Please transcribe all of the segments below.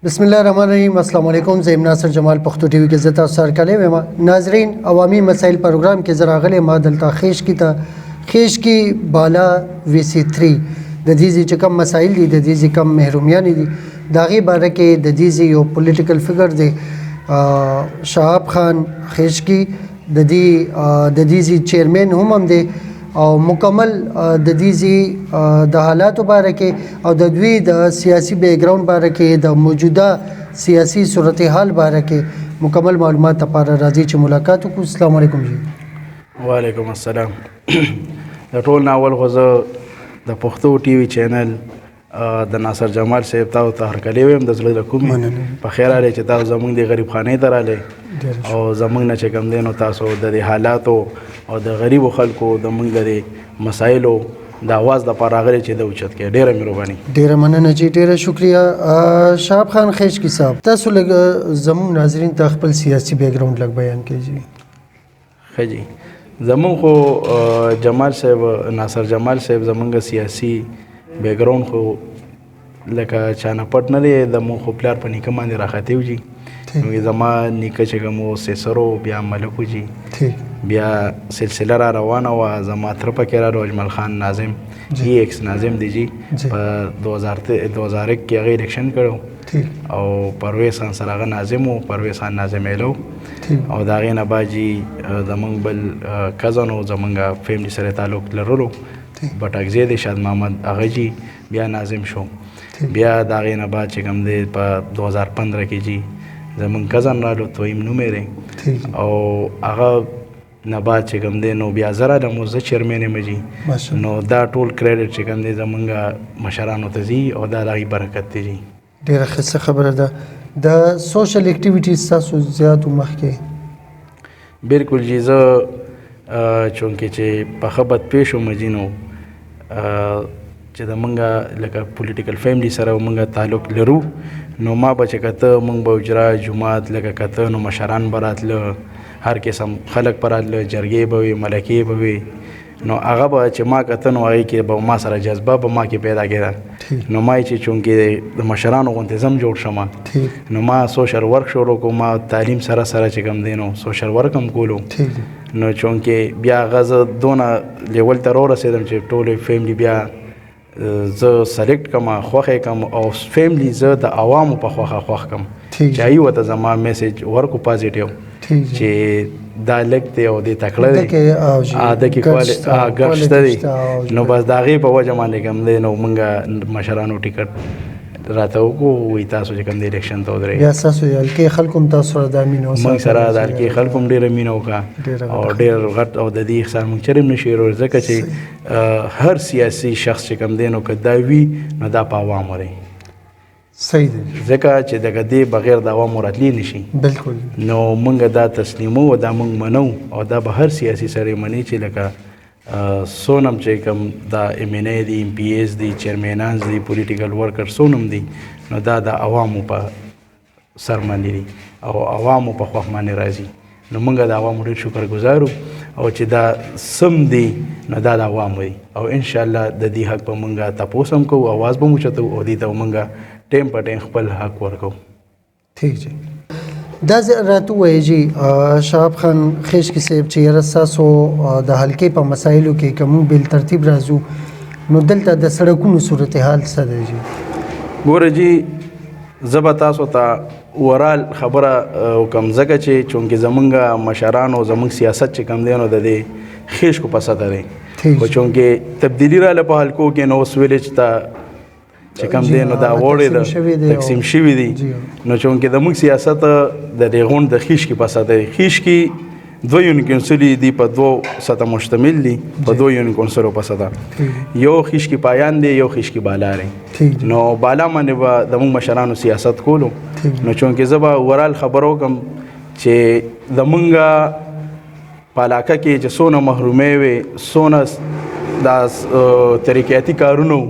بسم الله الرحمن الرحیم. السلام علیکم. زه ناصر جمال پښتو ټي وي کې زه تاسو سره کلی وم. ناظرین، عوامي مسایل پروګرام کې زه راغلی ما دلته خیش کې بالا VC3 د دې چې کوم مسایل دي، د دې کوم محرومیان دي، د هغې باره کې د دې یو پولیټیکل فګر دی شهاب خان خیشکی، د دې چیرمن هم دی او مکمل د دې د حالاتو باره کې او د دوی د سیاسي بیک ګراوند باره کې د موجوده سیاسي صورتحال باره کې مکمل معلومات لپاره راځي چې ملاقات وکړو. السلام علیکم جی. وعلیکم السلام. د ټول ناول خو زه د پښتو ټي وي چینل د ناصر جمال صاحب تاسو ته هرکلی ویم د زړه له کومې په خیر راغلی چې تاسو زموږ د غریب خانې ته راغلی او زموږ نه چې کوم دی نو تاسو د دې حالاتو او د غریبو خلکو د موږ د مسایلو د اواز دپاره راغلی چې د اوچت کړئ. ډېره مهرباني. ډېره مننه جی، ډېره شکریه. شهاب خان خیشکی صاحب، تاسو لږ زموږ ناظرین ته خپل سیاسي بیک ګراوند لږ بیان کړئ جی. ښه جی، زموږ خو جمال صاحب ناصر جمال صاحب زموږ سیاسي بیک ګراوند خو لکه چانه پټ نه دی، زموږ خو پلار په نیکه باندې راختی و جي. زما نیکه چې کوم و سیسرو، بیا ملک و جي، بیا سلسله را روانه وه. زما تره پکې را اجمل خان ناظم ایکس ناظم دی جي، په 2001 کې هغه الیکشن کړی او پرویز خان سره هغه ناظم و، پرویز خان ناظم ایلو او د هغې نه بعد جي زموږ بل کزن و زموږ فیملی سره تعلق لرلو بټکزی دی شاد محمد، هغه جي بیا ناظم شو. بیا د هغې نه بعد چې کوم دی په 2015 کې جي زموږ کزن رالو، تویم نومې دی او هغه نه بعد چې کوم دی نو بیا زه رالم او زه چیرمن یم جي. نو دا ټول کریډټ چې کوم دی زموږ مشرانو ته ځي او دا د هغې برکت دی جي. ډېره ښه خبره ده. د سوشل اکټیویټیز تاسو زیات مخکې؟ بلکل جي، زه چونکې چې په ښه بدپېښ وم جي نو چې د موږ لکه پولیټیکل فیملی سره موږ تعلق لرو نو ما به چې کته موږ به اجرا جماعت لکه کته نو مشران به راتله، هر قسم خلک به راتله، جرګې به وي، ملکې به وي. نو هغه به چې ما کته نو هغې کې به ما سره جذبه به ما کې پیدا کېده. نو ما چې چونکې د مشرانو غوندې زم جوړ شمه نو ما سوشل ورک شروع کړو. ما تعلیم سره سره چې کوم دی نو سوشل ورک هم کولو. نو چونکې بیا هغه زه دونه لیول ته راورسېدم چې ټولې فیملی بیا زه سلیکټ کم، خوښې کم او فیملی زه د عوامو په خوښه کم چې هغوی ورته زما میسیج ورکو پازیټیو چې دا لږ دی او دی تکړه دی، دکې ګټ شته دی. نو بس د هغې په وجه باندې کوم دی نو موږ مشرانو ټیکټ راته وکړو، وایي تاسو چې کوم دی الیکشن ته ودرئ. بیا ستاسو د حلقې خلکو هم تاسو سره دا مینه موږ سره د حلقې خلکو هم ډېره مینه وکړه او ډېر غټ او د دې احسان موږ چرې هم نشو هېرول، ځکه چې هر سیاسي شخص چې کوم دی نو که دا وي نو دا په عوامو دی. صحیح دی، ځکه چې دغه دې بغیر د عوامو راتلی نشي. بلکل. نو موږ دا تسلیمو او دا موږ منو او دا به هر سیاسي سړی مني چې لکه سونم چې کوم دا MNA دي، MPs دي، چیرمنانز دي، پولیټیکل ورکر سونم دي، نو دا د عوامو په سر باندې دي او عوامو په خوښ باندې راځي. نو موږ د عوامو ډېر شکر ګزارو او چې دا سم دی نو دا د عوامو دی او انشاءالله د دې حق به موږ تپوس هم کوو، اواز به هم اوچتو او دې ته موږ ټیم په ټیم خپل حق ورکوو. ٹھیک جی. دا راته ووایئ جی شهاب خان خیشکی صاحب چې یاره ستاسو د حلقې په مسایلو کې که موږ بل ترتیب راځو نو دلته د سړکونو صورتحال څه دی جی؟ ګوره جي، زه به تاسو ته اورال خبره وکړم ځکه چې چونکې زموږ مشرانو زموږ سیاست چې کوم دی نو د دې خیشکو په سطحه دی، خو چونکې تبدیلي راله په حلقو کې نو اوس ویلیج ته چې کوم دی نو دا وړې ده تقسیم شوي دي. نو چونکې د موږ سیاست د دې غونډ د خیشکي په سطحه دی. خیشکي 2 یونین کونسلي دي، په 2 سطحه مشتمل دي، په 2 یونین کونسلو په سطحه. یو خیشکي پایان دی، یو خیشکي بالا دی. نو بالا باندې به د موږ مشرانو سیاست کولو. نو چونکې زه به اورال خبره وکړم چې د موږ په علاقه کې چې څونه محرومۍ وې، څونه دا ترقیاتي کارونه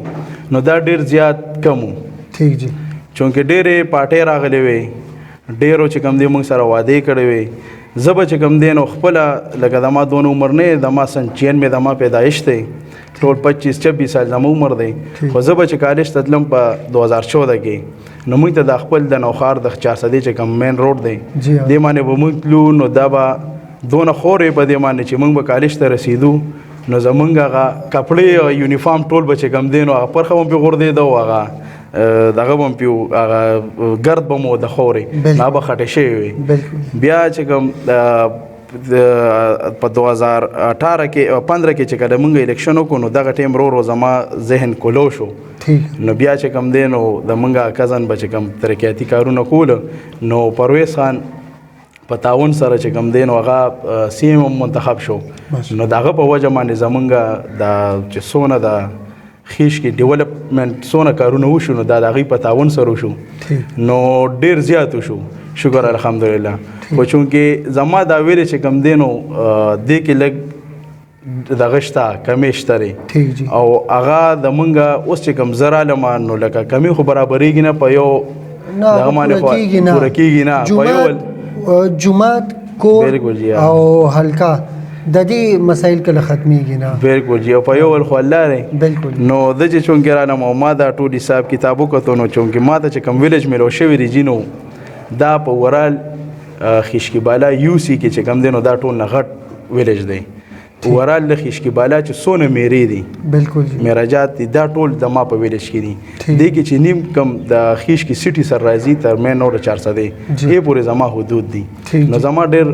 نو دا ډېر زیات کم و. ٹھیک جی. چونکې ډېرې پارټۍ راغلې وې، ډېرو چې کوم دی موږ سره وعدې کړې وې زه به چې کوم دی نو خپله لکه د ما دونه عمر نه د ما سن 96 د ما پیدایش دی ټول 25-26 سال زما عمر دی خو زه به چې کالج ته تلم په 2014 کې نو موږ ته د خپل د نوښار د 400 چې کوم مین روډ دی دې باندې به موږ تلو نو دا به دونه خورې په دې باندې چې موږ به کالج ته رسېدو نو زمونږ هغه کپړې او یونیفارم ټول به چې کوم دی نو هغه پرخه به پرې غورځېده او هغه دغه به پې هغه ګرد به مو د خورې هغه به خټې شوې وي بیا چې کوم په 2018 کې 15 کې چې کله موږ الیکشن وکړو نو دغه ټیم رو زما ذهن کولو شو نو بیا چې کوم دی نو د موږ کزن به چې کوم ترقیاتي کارونه کول نو پرویز خان په تعاون سره چې کوم دی نو هغه سی ایم منتخب شو نو دغه په وجه باندې زمونږ د چې څونه د خیش کې ډیولپمنٹ څونه کارونه وشو نو دا د هغې په تعاون سره وشو نو ډېر زیات وشو شکر الحمدلله خو چونکې زما دا ویلې چې کوم دی نو دې کې لږ دغه شته کمې شته دی او هغه د مونږ اوس چې کوم زه رالمه نو لکه کمې خو برابرېږي نه په یو دغه باندې خو پوره کېږي نه په یو جومات کور او حلقه د دې مسایل کله ختمیږي نه بالکل جی او په یو ول خو الله دی نو د چې چونکې رالم او ما دا ټول حساب کتاب وکتو نو چونکې ما ته چې کوم ویلج ملو شوی دی جینو دا په ورال خیشکی بالا یو سی کې چې کوم دی نو دا ټول نه غټ ویلج دی ورال د خیشکی بالا چې سونه میری دي بالکل میراجات دي دا ټول د ما په ویلج کې دي دې کې چې نیم کم د خیشکی سټي سر راځي تر مین نور 400 دی یې پورې زما حدود دي نو زما ډېر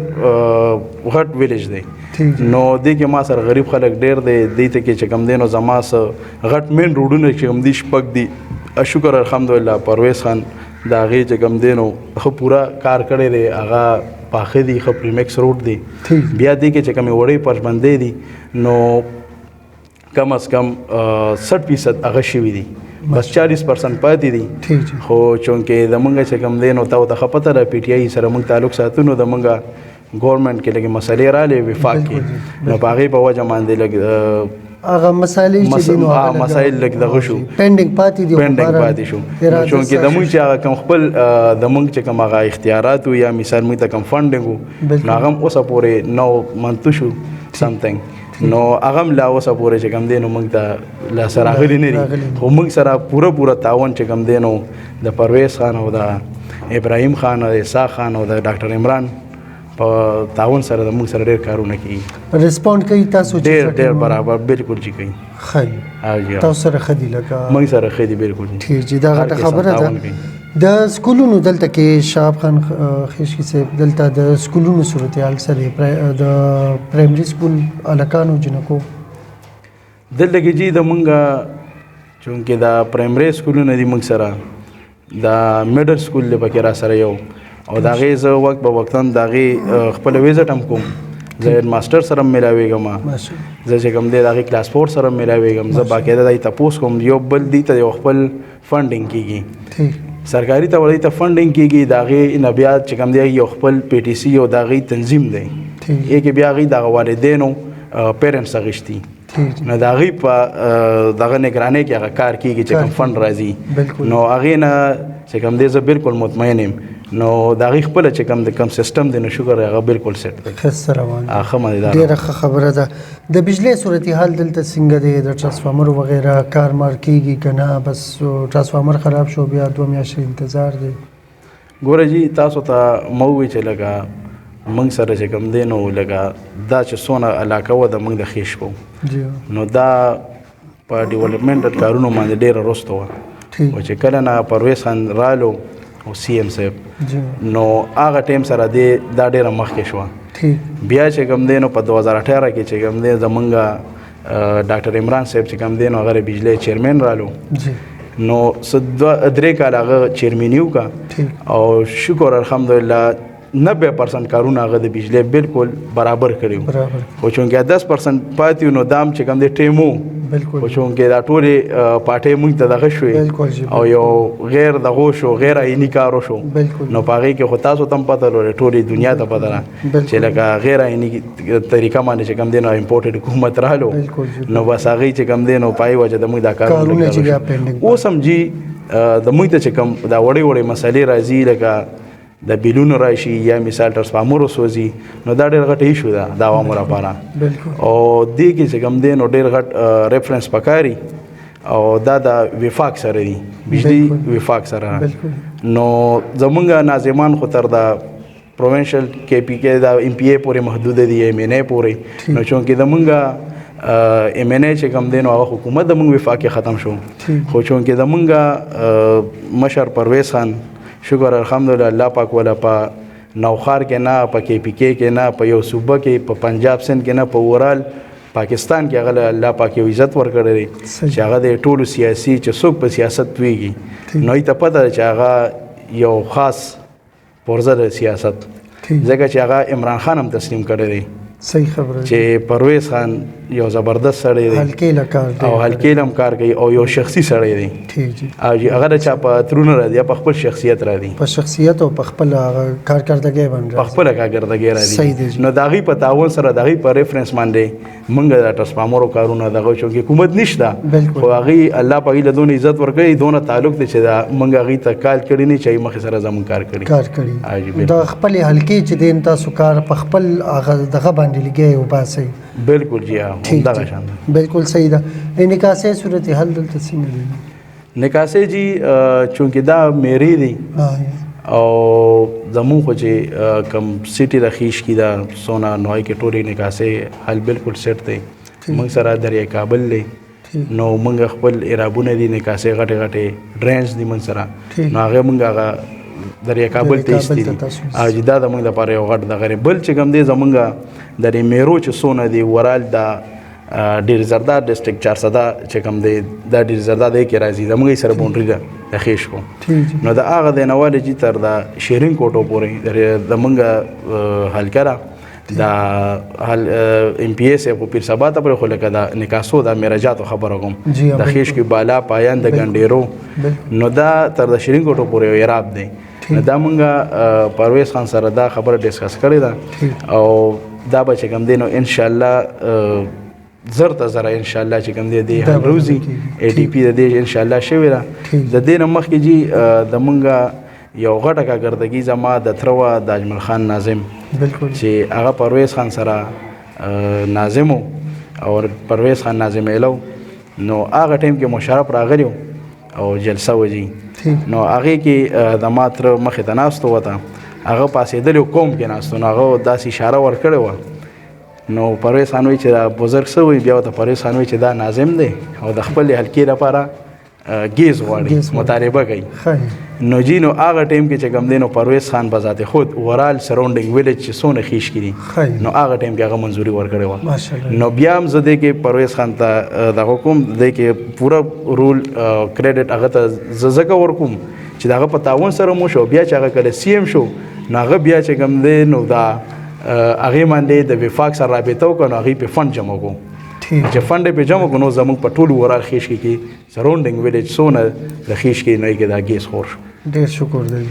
غټ ویلج دی نو دې کې ما سره غریب خلک ډېر دی دې ته کې چې کم دی نو زما سره غټ مین روډونه چې کوم دي شپږ دي شکر الحمدلله پرویز خان د هغې چې کوم دی نو ښه پوره کار کړی دی هغه پاخه دي ښه پریمیکس روډ دی بیا دې کې چې کومې وړې پربندې دي نو کم از کم 60% هغه شوي دي بس 40% پاتې دي خو چونکې زمونږ چې کوم دی نو تا ورته ښه پته ده پی ټي آی سره موږ تعلق ساتو نو زمونږ ګورنمنټ کې لږې مسلې رالې وفاق کې نو په هغې په وجه باندې لږ هغه مسایل چې دي نو مسایل لږ دغه شو پینډینګ پاتې شو چونکې د موږ چې هغه کوم خپل د موږ چې کوم هغه اختیارات وو یا مثال موږ ته کوم فنډینګ وو نو هغه هم اوسه پورې نو منتو شو سمثینګ نو هغه هم لا اوسه پورې چې کوم دی نو موږ ته لاسه راغلي نه دي خو موږ سره پوره تعاون چې کوم دی نو د پرویز خان او د ابراهیم خان او د اسحاق خان او د ډاکټر عمران په تعاون سره د موږ سره ډېر کارونه کوي ریسپونډ کوي تاسو ډېر برابر بالکل چې کوي ښه تاسو سره ښه دي لکه موږ سره ښه دي بالکل ټیک جي دا غټه خبره ده د سکولونو دلته کې شهاب خان خیشکی صاحب دلته د سکولونو صورتحال سره د پرایمري سکول هلکانو جنکو دلته کې جي د موږ چونکې د پرایمري سکولونه دي موږ سره د میډل سکول دی پکې را سره یو او د هغې زه وخت به وختاً د هغې خپله ویزټ هم کوم زه هیډ ماسټر سره هم میلاویږم زه چې کوم دی د هغې کلاس 4 سره هم میلاویږم زه باقاعده د هغې تپوس کوم یو بل دي ته یو خپل فنډینګ کېږي سرکاري ته ورته فنډینګ کېږي د هغې نه بیا چې کوم دی یو خپل پی ټي سی او د هغې تنظیم دی یې کې بیا هغې دغه والدینو پیرنټس اغوښتي نو د هغې په دغه نګرانۍ کې هغه کار کېږي چې کوم فنډ راځي نو هغې نه چې کوم دی زه بالکل مطمئن یم نو د هغې خپله چې کوم د کوم سیسټم دی نو شکر هغه بالکل سیټ دی ښه روان ښه مدیدار ډېره ښه خبره ده د بجلی صورتحال دلته څنګه دی د ټرانسفارمر وغیره کار مار کېږي که نه بس ټرانسفارمر خراب شو بیا 2 میاشتې انتظار دی ګوره جي تاسو ته ما ووایي چې لکه موږ سره چې کوم دی نو لکه دا چې څونه علاقه وه د موږ د خیشکو نو دا په ډیولپمنټ کارونو باندې ډېره رسته وه او چې کله نه پرویز خان رالو او سی ایم صاحب نو هغه ټیم سره دی دا ډېره مخکې شوه بیا چې کوم دی نو په 2018 کې چې کوم دی زمونږ ډاکټر عمران صاحب چې کوم دی نو هغه بجلی چیرمین رالو نو 3 کال هغه چیرمیني وکړه او شکر الحمدلله 90% کارونه هغه د بجلی بالکل برابر کړي خو چونکې 10% پاتې نو دام چې کوم دی ټیمو خو چونکې دا ټولې پاټۍ موږ ته دغه شوې او یو غیر دغو شو غیر عیني کارو شو نو په هغې کې خو تاسو ته هم پته لرئ ټولې دنیا ته پته ده چې لکه غیر عیني طریقه باندې چې کوم دی نو امپورټډ حکومت رالو نو بس هغې چې کوم دی نو په هغې وجه د موږ دا کارونه اوس هم جي د موږ ته چې کوم دا وړې مسلې راځي لکه د بیلونو راشي یا مثال ټرانسفارمر وسوځي نو دا ډېر غټ ایشو ده د عوامو لپاره او دې کې چې کوم دی نو ډېر غټ ریفرنس پکاري او دا د وفاق سره دی بجلی وفاق سره نو زمونږ ناظمان خو تر د پروونشل کې پی کې دا ایم پی ای پورې محدود دي ایم ان ای پورې نو چونکې زمونږ ایم ان ای چې کوم دی نو هغه حکومت د مونږ وفاق ختم شو خو چونکې زمونږ مشر پرویز خان شکر الحمدلله الله پاک ولا په نوخار کې نه په کې پی کې نه په یو صوبه کې په پنجاب سند کې نه په اورال پاکستان کې هغه الله پاک یو عزت ورکړی چې هغه د ټولو سیاسي چې څوک په سیاست ویږي نو ته پته چې هغه یو خاص پرزه د سیاست ځکه چې هغه عمران خان هم تسلیم کړی دی صحیح خبره چې پرویز خان یو زبردست سړی دی هلکې کار دی او هلکې هم کار کوي او یو شخصي سړی دی ټیک جی او هغه د چا په ترونه را دی په خپل شخصیت را دی په شخصیت او په خپل کارکردګي باندې په خپل کارکردګي را صحیح دی دی نو داغي په تعاون سره داغي په ریفرنس باندې مونږ د ټرانسفارمر کارونه دغه چې حکومت نشته خو هغه الله په له دون عزت ورکړي دونه تعلق دي چې دا مونږ هغه ته کال کړی نه چې مخ سره زمون کار کړی دا خپل هلکې چې دین تاسو کار په خپل هغه دغه باندې لګي او باسي بالکل جی دا شان بالکل صحیح ده نکاسه صورت حل دلته څنګه دی نکاسه جی چونکه دا میری دی او زمون خو چې کم سیټي رخیش کی دا سونا نوای کې ټوري نکاسه حل بالکل سیټ دی موږ سره دریا کابل لې نو موږ خپل ارابونه دي نکاسه غټه غټه ډرینز دي موږ سره نو هغه موږ هغه دریا کابل ته استلی او جدا د موږ لپاره یو غټ د غریب بل چې کوم دی زمونږ د میرو چې سونه دی ورال د ډیر زرداد ډیسټریکټ 400 چې کوم دی دا ډیر زرداد کې راځي زمونږ سره بونډري ده د خېش کو نو د هغه د نواله چې تر د شیرین کوټو پورې د موږ حل کړه د حل ام پی ایس په پیر سبا ته پر خو لکه د نکاسو د میراجات خبره کوم د خېش کې بالا پایان د ګنډیرو نو دا تر د شیرین کوټو پورې یراب دی دا مونږه پرویز خان سره دا خبره ډیسکس کړې ده او دا به چې کوم دی نو ان شاء الله زر ته زره ان شاء الله چې کوم دی د روزي ای ډی پی د دې ان شاء الله شوی را د دې نمخ کې جی د مونږه یو غټه کارکردګي زما د تروا د اجمل خان ناظم بالکل چې هغه پرویز خان سره ناظم او پرویز خان ناظم الو نو هغه ټیم کې مشرف راغلیو او جلسه وځي نو هغه کې د ماتر مخه ته ناستو وته هغه پاسې د قوم کې ناستو نو هغه داسې اشاره ورکړې و نو پرویز خان وی چې دا بزرګ سوی بیا ته پرویز خان وی چې دا ناظم دی او د خپل حلقې لپاره گیز غواړي مطالبه کوي نو جی نو هغه ټیم کې چې کوم دی نو پرویز خان بذات خود ورال سراونډینګ ویلیج چې سونه خیش کړي نو هغه ټیم کې هغه منځوري ورکړې و ماشاءالله نو بیا هم زده کې پرویز خان ته د حکوم د کې پورا رول کریډټ هغه ته ززګه ورکوم چې داغه په تعاون سره مو شو بیا چې هغه کله سی ام شو ناغه بیا چې کوم دی نو دا هغه باندې د وفاق سره رابطه وکړو هغه په فند جمع کو چې فند په جمع کو نو زموږ په ټولو ورال خیش کې سراونډینګ ویلیج سونه د خیش کې نه کې دا گیس خور شو ډیر شکر دی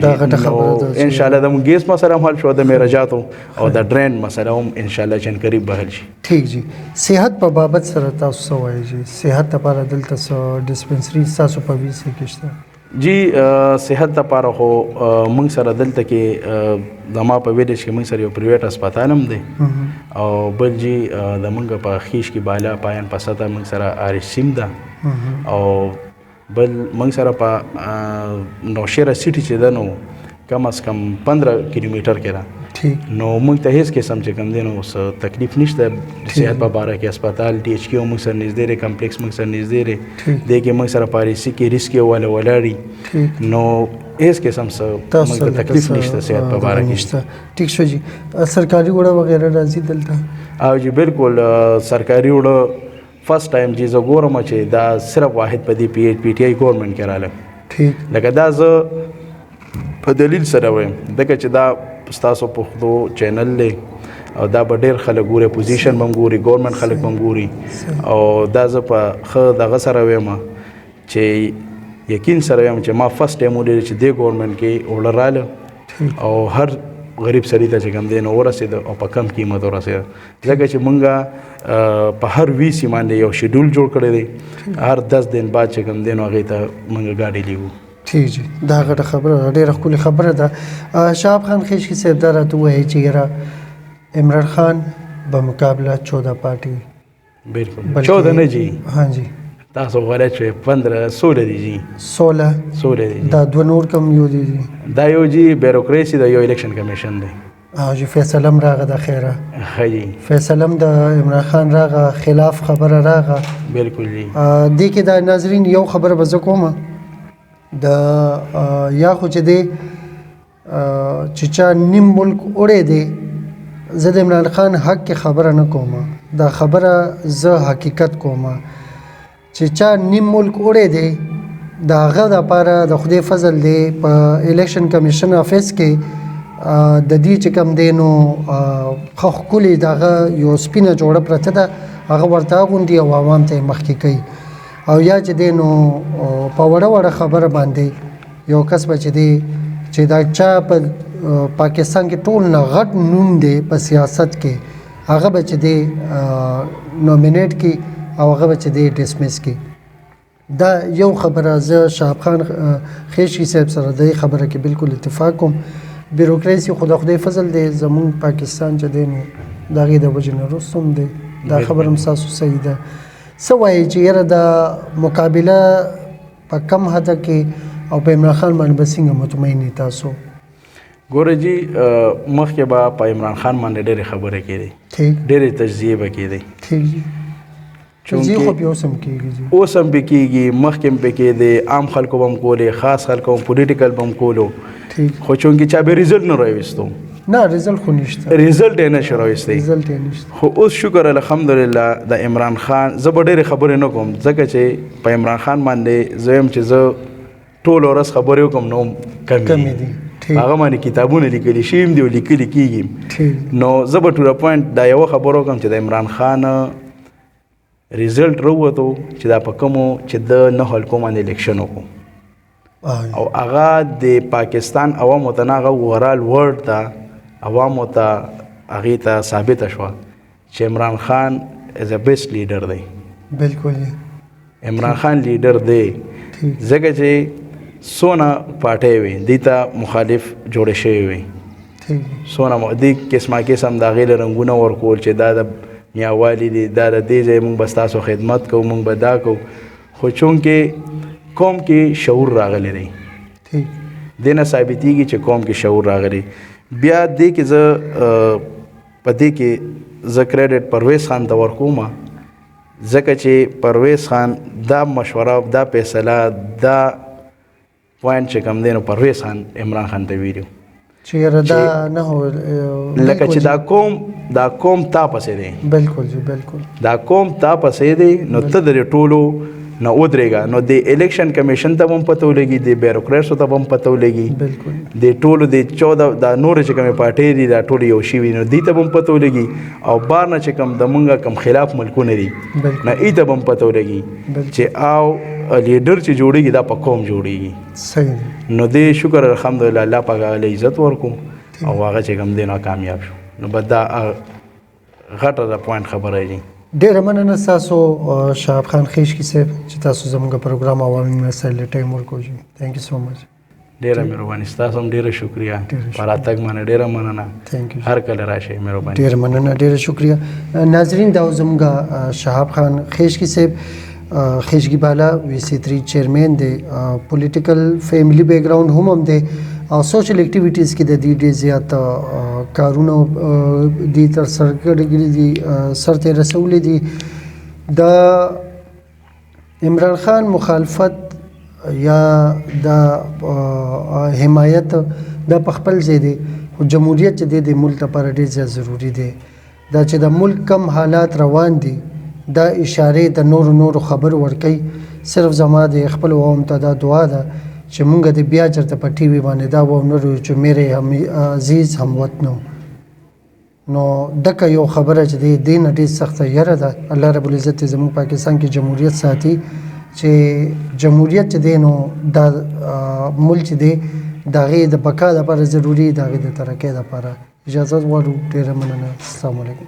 دا غټه خبره ده ان شاء الله د ګیس مسله حل شو د میراجاتو او د ډرین مسله هم ان شاء الله چې قریب به حل شي ٹھیک جی صحت په بابت سره تاسو وایي جی صحت لپاره دلته ډیسپنسری تاسو په ویسه کې شته جی صحت لپاره خو موږ سره دلته کې د ما په ویلیج کې موږ سره یو پرایویټ هسپتال هم دی او بل جی د موږ په خیش کې بالا پایان پسته موږ سره آرشیم ده او بل موږ سره په نوشیره سیټي چې ده نو کم از کم 15 کیلومتر کې ده نو موږ ته هیڅ قسم چې کوم دی نو څه تکلیف نشته صحت په باره کې هسپتال ډي ایچ کیو موږ سره نږدې دی کمپلیکس موږ سره نږدې دی دی کې موږ سره پاریسي کې ریسک والا ولاړي نو هیڅ قسم څه موږ ته تکلیف نشته صحت په باره کې ټیک شو جی سرکاري وړه وغیرہ راځي دلته او جی بالکل سرکاري وړه فرست ټایم چې زه ګورم چې دا صرف واحد په دې پی ټی آی ګورنمنت کې رااله ٹھیک لکه دا زه په دلیل سره وایم دغه چې دا ستاسو پښتو چینل لې او دا به ډېر خلک ګوري پوزیشن به ګوري ګورنمنت خلک به ګوري او دا زه په ښه دغه سره وایم چې یقین سره وایم چې ما فرست ټایم ولید چې دې ګورنمنت کې وړه رااله او هر غریب سړي ته چې کوم دی نو ورسېد او په کم قیمت ورسېد ځکه چې مونږ په هر وی سیمان یو شیډول جوړ کړی دی هر 10 دن بعد چې کوم دی نو هغې ته مونږ ګاډي لیږو ٹھیک جی دا غټه خبره ډېره ښکلې خبره ده. شهاب خان خیشکی صاحب دا راته ووایي چې یاره عمران خان بمقابله 14 پارٹی بالکل 14 نه جی हाँ जी تاسو غلط شوي 15 16 دي جی 16 دي دا دوه نور کم یو دي جی دا یو جی بیوروکراسي د یو الیکشن کمیشن دی جی فیصله هم راغه د خیره ښه جی فیصله هم د عمران خان راغه خلاف خبره راغه بالکل جی دې کې د ناظرین یو خبره به زه کومه د یا خو چې دی چې چا نیم ملک وړی دی زه د عمران خان حق کې خبره نه کومه دا خبره زه حقیقت کومه چې چا نیم ملک وړی دی د هغه دپاره د خدای فضل دی په الیکشن کمیشن افیس کې د دې چې کوم دی نو ښه ښکلې د هغه یو سپینه جوړه پرته ده هغه ورته اغوندي او عوام ته یې مخکې کوي او یا چې دی نو په وړه وړه خبره باندې یو کس به چې دی چې دا چا په پاکستان کې ټول نه غټ نوم دی په سیاست کې هغه به چې دی نومینیټ کی او هغه به چې دی ډسمس کی دا یو خبره زه شهاب خان خیشکی صاحب سره د خبره کې بالکل اتفاق کوم بیروکراسي خدای فضل دی زمون پاکستان چې دی نو د هغې د وجې نه رستم دی دا خبره هم ستاسو صحیح ده څه وایي چې یاره د مقابله په کم حده کې او په عمران خان باندې به څنګه مطمئن یې تاسو ګوره جی مخکې به په عمران خان باندې ډېرې خبرې کېدې ډېرې تجزیې به کېدې ٹھیک جی تجزیې خو بیا اوس هم کېږي جی اوس هم پې کېږي مخکې هم پې کېدې عام خلکو به هم کولې خاص خلکو هم پولیټیکل به هم کولو خو چونکې چا به ریزلټ نه راویستو نه ریزلټ خو نشته ریزلټ یې نه شو راویستی ریزلټ یې نشته خو اوس شکر الحمدلله د عمران خان زه به ډېرې خبرې نه کوم ځکه چې په عمران خان باندې زه یم چې زه ټول ورځ خبرې وکړم نو کمې دي هغه باندې کتابونه لیکلي شوي هم دي او لیکلي کېږي نو زه به ټو د پوینټ دا یوه خبره وکړم چې د عمران خان ریزلټ راووتو چې دا په کومو چې د 9 حلقو باندې الیکشن وکړو او هغه د پاکستان عوامو ته نه هغه اوورال ورلډ ته عوامو ته هغې ته ثابته شوه چې عمران خان از ا بیسټ لیډر دی بالکل عمران خان لیډر دی ځکه چې څونه پارټۍ وي دې ته مخالف جوړې شوي وي څونه دې قسمه قسم د هغې له رنګونه ورکول چې دا د میاوالي دي دا د دې ځای موږ به ستاسو خدمت کوو موږ به دا کوو خو چونکې قوم کې شعور راغلی دی دې نه ثابتېږي چې قوم کې شعور راغلی بیا دې کې زه په دې کې زه کریډټ پرویز خان ته ورکوم ځکه چې پرویز خان دا مشوره دا فیصله دا پوینټ چې کوم دی نو پرویز خان عمران خان ته ویلي چې یاره دا نه هو لکه چې دا قوم تا پسې دی بالکل جی بالکل دا قوم تا پسې دی نو ته د ټولو نه ودرېږه نو د الیکشن کمیشن ته به هم پته ولګي د بیوروکریټسو ته به هم پته ولګي د ټولو د 14 دا نورې چې کومې پارټۍ دي دا ټولې یو شوي نو دې ته به هم پته ولګي او بار نه چې کوم د مونږه کوم خلاف ملکونه دي نه ای ته به هم پته ولګي چې او لیډر چې جوړېږي دا په قوم جوړېږي صحیح نو دې شکر الحمدلله الله پاک هغه عزت ورکو او هغه چې کوم دی نو کامیاب شو نو بس دا غټه د پوینټ خبره دی ډېره مننه ستاسو شهاب خان خیشکی صاحب چې تاسو زموږ پروګرام عوامي مسایل ټایم ورکوئ تھینک یو سو مچ ډېره مهرباني ستاسو هم ډېره شکریه په راتګ باندې ډېره مننه هر کله راشئ مهرباني ډېره مننه ډېره شکریه ناظرین دا زموږ شهاب خان خیشکی صاحب خیشکی بالا VC3 چیرمین دی پولیټیکل فیملی بیک گراوند هم دی او سوشل اکټیویټیز کې د دې ډېر زیات کارونه دي تر سره کړي دي سرته رسولي دي د عمران خان مخالفت یا د حمایت د خپل ځای دی او جمهوریت چې د ملک لپاره ډېر زیات ضروری دی دا چې د ملک کم حالات روان دي دا اشاره د نورو خبر ورکي صرف زما د خپل عوام ته دا دعا ده چې مونږ د بیا چرته په ټي وي باندې دا ونرو چې میرے عزیز هموطنو نو دغه یو خبره چې د دین ډېر سخته یره ده الله رب العزت زموږ پاکستان کې جمهوریت ساتي چې جمهوریت چې دی نو دا ملک دی د هغې د بقا لپاره ضروري د هغې د ترقۍ لپاره اجازه غواړو ډېره مننه السلام علیکم